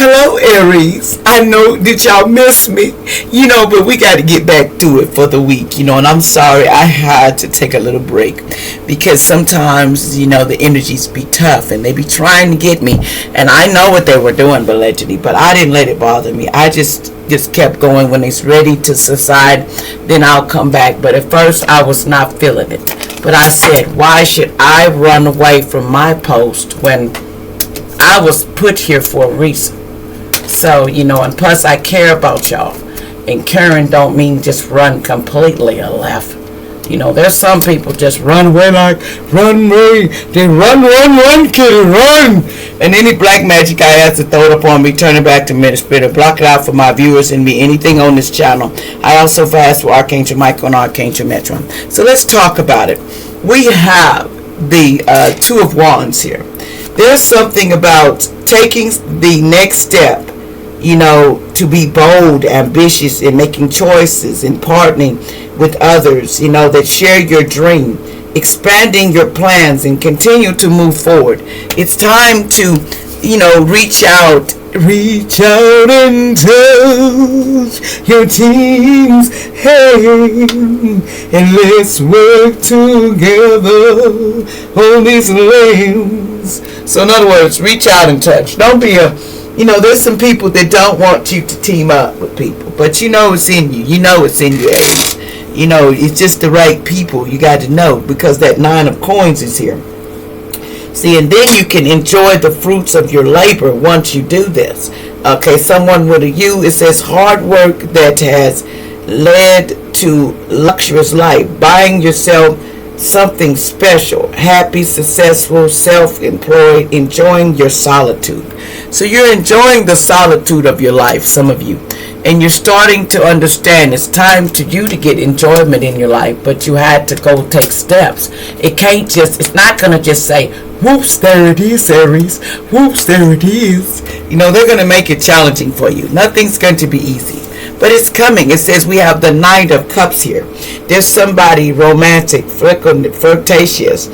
Hello, Aries. I know that y'all miss me, but we got to get back to it for the week, and I'm sorry I had to take a little break because sometimes, the energies be tough and they be trying to get me, and I know what they were doing allegedly, but I didn't let it bother me. I just kept going. When it's ready to subside, then I'll come back. But at first, I was not feeling it. But I said, why should I run away from my post when I was put here for a reason? So, and plus I care about y'all. And caring don't mean just run completely or left. There's some people just run away like, run away. They run, kid, run. And any black magic I have to throw it upon me, turn it back to ministry, or block it out for my viewers and me, anything on this channel. I also fast for Archangel Michael and Archangel Metron. So let's talk about it. We have the Two of Wands here. There's something about taking the next step, to be bold, ambitious, and making choices and partnering with others, that share your dream, expanding your plans, and continue to move forward. It's time to, reach out and touch your team's hand, and let's work together on these lanes. So in other words, reach out and touch. Don't be there's some people that don't want you to team up with people, but it's in you. It's in you, Aries. It's just the right people you got to know, because that Nine of Coins is here. See, and then you can enjoy the fruits of your labor once you do this. Okay, someone with a U, it says hard work that has led to luxurious life, buying yourself something special, happy, successful, self-employed, enjoying your solitude. So you're enjoying the solitude of your life, some of you, and you're starting to understand it's time to you to get enjoyment in your life, but you had to go take steps. It's not going to just say, whoops, there it is, Aries, whoops, there it is. They're going to make it challenging for you. Nothing's going to be easy. But it's coming. It says we have the Knight of Cups here. There's somebody romantic, flirtatious,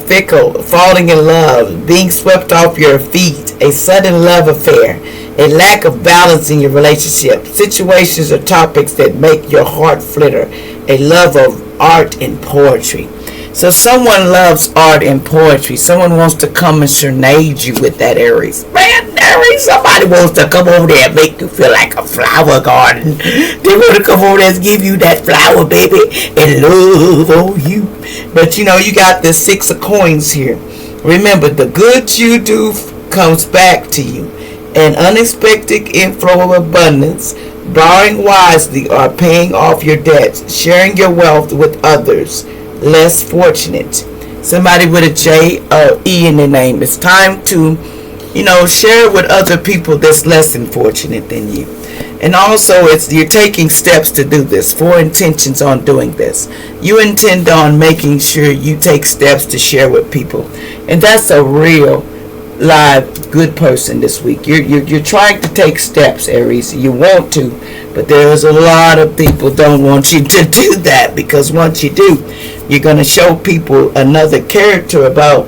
fickle, falling in love, being swept off your feet, a sudden love affair, a lack of balance in your relationship, situations or topics that make your heart flitter, a love of art and poetry. So someone loves art and poetry. Someone wants to come and serenade you with that, Aries. Man, Aries, somebody wants to come over there and make you feel like a flower garden. They want to come over there and give you that flower, baby, and love on you. But, you got the Six of Coins here. Remember, the good you do comes back to you. An unexpected inflow of abundance, borrowing wisely or paying off your debts, sharing your wealth with others less fortunate. Somebody with a J or E in their name. It's time to, share with other people that's less unfortunate than you. And also, you're taking steps to do this. 4 intentions on doing this. You intend on making sure you take steps to share with people. And that's a real, live, good person this week. You're trying to take steps, Aries. You want to, but there's a lot of people don't want you to do that, because once you do, you're going to show people another character about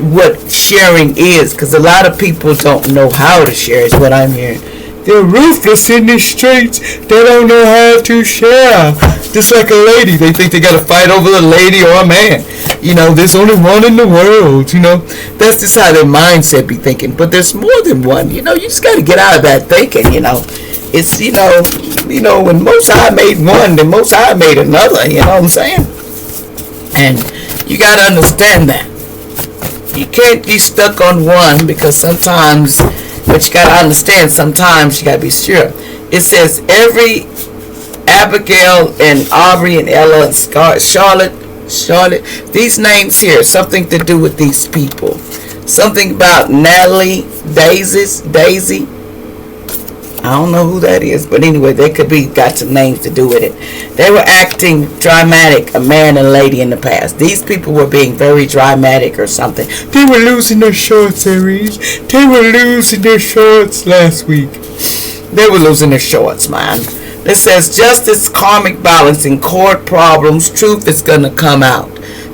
what sharing is, because a lot of people don't know how to share is what I'm hearing. They're ruthless in the streets. They don't know how to share. Just like a lady. They think they got to fight over a lady or a man. There's only one in the world. That's just how their mindset be thinking. But there's more than one. You just got to get out of that thinking, It's, when Most High made one, then Most High made another. You know what I'm saying? And you got to understand that. You can't be stuck on one, because sometimes, but you got to understand, sometimes you got to be sure. It says every Abigail and Aubrey and Ella and Charlotte, these names here, something to do with these people. Something about Natalie, Daisy. I don't know who that is, but anyway, they could be got some names to do with it. They were acting dramatic, a man and lady in the past. These people were being very dramatic or something. They were losing their shorts, Aries. They were losing their shorts last week. They were losing their shorts, man. It says justice, karmic balance, and court problems. Truth is going to come out.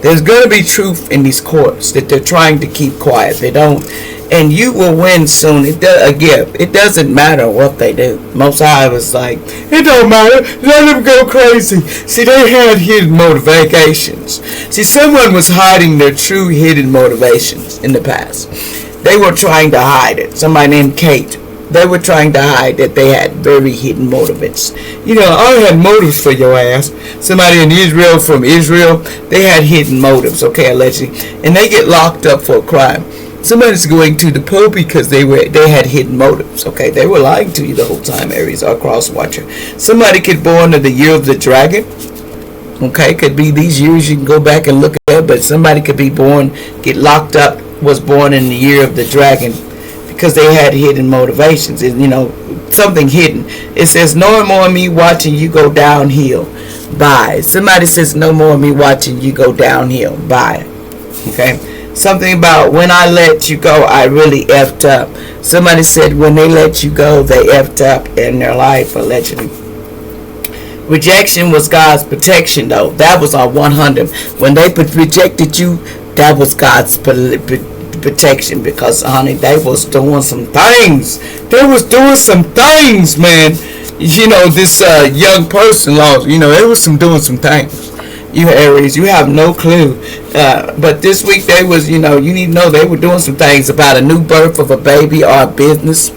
There's going to be truth in these courts that they're trying to keep quiet. They don't. And you will win soon. It doesn't matter what they do. Most High was like, it don't matter. Let them go crazy. See, they had hidden motivations. See, someone was hiding their true hidden motivations in the past. They were trying to hide it. Somebody named Kate. They were trying to hide that they had very hidden motives. I had motives for your ass. Somebody in Israel, from Israel, they had hidden motives, okay, allegedly. And they get locked up for a crime. Somebody's going to the Pope because they had hidden motives. Okay, they were lying to you the whole time, Aries, or cross watcher. Somebody could born in the year of the dragon. Okay, could be these years you can go back and look at, but somebody could be born, get locked up, was born in the year of the dragon because they had hidden motivations. Something hidden. It says, no more of me watching you go downhill. Bye. Somebody says, no more of me watching you go downhill. Bye. Okay. Something about when I let you go, I really effed up. Somebody said when they let you go, they effed up in their life, allegedly. Rejection was God's protection, though. That was our 100. When they rejected you, that was God's protection, because, honey, they was doing some things. They was doing some things, man. This young person lost. They was doing some things. You Aries, you have no clue. But this week they was, you need to know they were doing some things about a new birth of a baby or a business.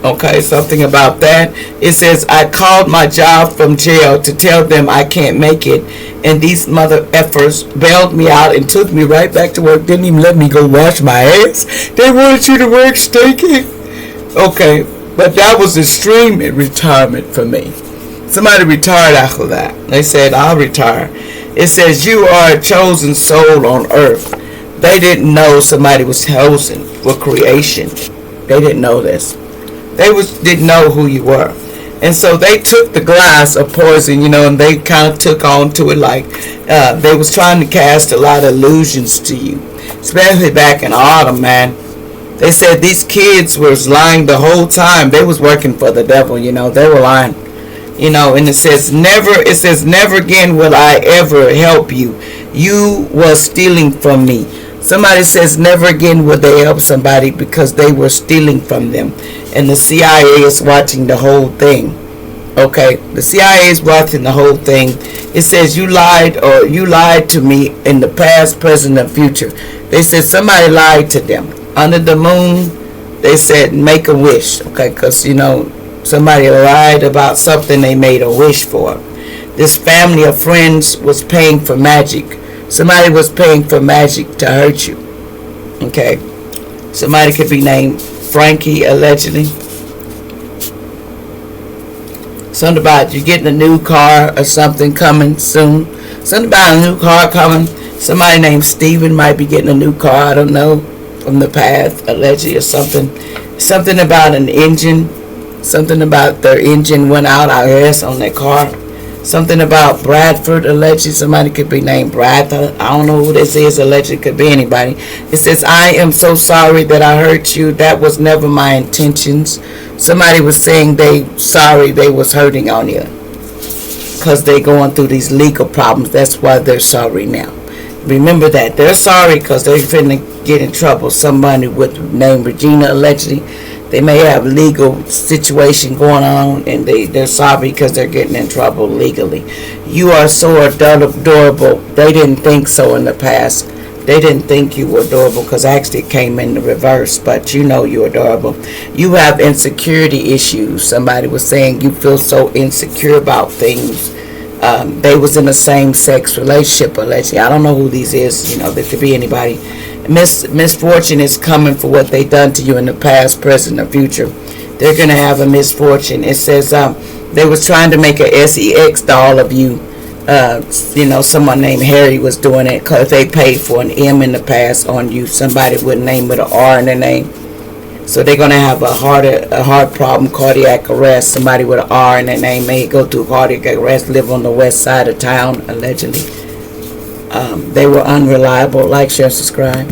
Okay, something about that. It says, I called my job from jail to tell them I can't make it. And these mother effers bailed me out and took me right back to work. Didn't even let me go wash my ass. They wanted you to work stinking. Okay, but that was extreme retirement for me. Somebody retired after that. They said, I'll retire. It says, you are a chosen soul on earth. They didn't know somebody was chosen for creation. They didn't know this. They didn't know who you were. And so they took the glass of poison, and they kind of took on to it like they was trying to cast a lot of illusions to you. Especially back in autumn, man. They said these kids was lying the whole time. They was working for the devil, they were lying. And it says never again will I ever help you. You was stealing from me. Somebody says never again will they help somebody because they were stealing from them. And the CIA is watching the whole thing. Okay, the CIA is watching the whole thing. It says you lied to me in the past, present, and future. They said somebody lied to them. Under the moon, they said make a wish. Okay, because somebody lied about something they made a wish for. This family of friends was paying for magic. Somebody was paying for magic to hurt you. Okay. Somebody could be named Frankie, allegedly. Something about you getting a new car or something coming soon. Something about a new car coming. Somebody named Steven might be getting a new car. I don't know. From the past, allegedly, or something. Something about an engine. Something about their engine went out, I guess, on their car. Something about Bradford, allegedly. Somebody could be named Bradford. I don't know who this is. Allegedly could be anybody. It says, I am so sorry that I hurt you. That was never my intentions. Somebody was saying they was hurting on you. Because they going through these legal problems. That's why they're sorry now. Remember that. They're sorry because they're finna get in trouble. Somebody with the name Regina, allegedly. They may have legal situation going on, and they're sorry because they're getting in trouble legally. You are so adorable. They didn't think so in the past. They didn't think you were adorable because actually it came in the reverse, but you're adorable. You have insecurity issues. Somebody was saying you feel so insecure about things. They was in a same-sex relationship, allegedly. I don't know who these is. There could be anybody. Misfortune is coming for what they done to you in the past, present, or future. They're going to have a misfortune. It says they was trying to make a sex doll of you. Someone named Harry was doing it because they paid for an M in the past on you. Somebody with a name with an R in their name. So they're going to have a heart problem, cardiac arrest. Somebody with an R in their name may go through cardiac arrest, live on the west side of town, allegedly. They were unreliable. Like, share, subscribe.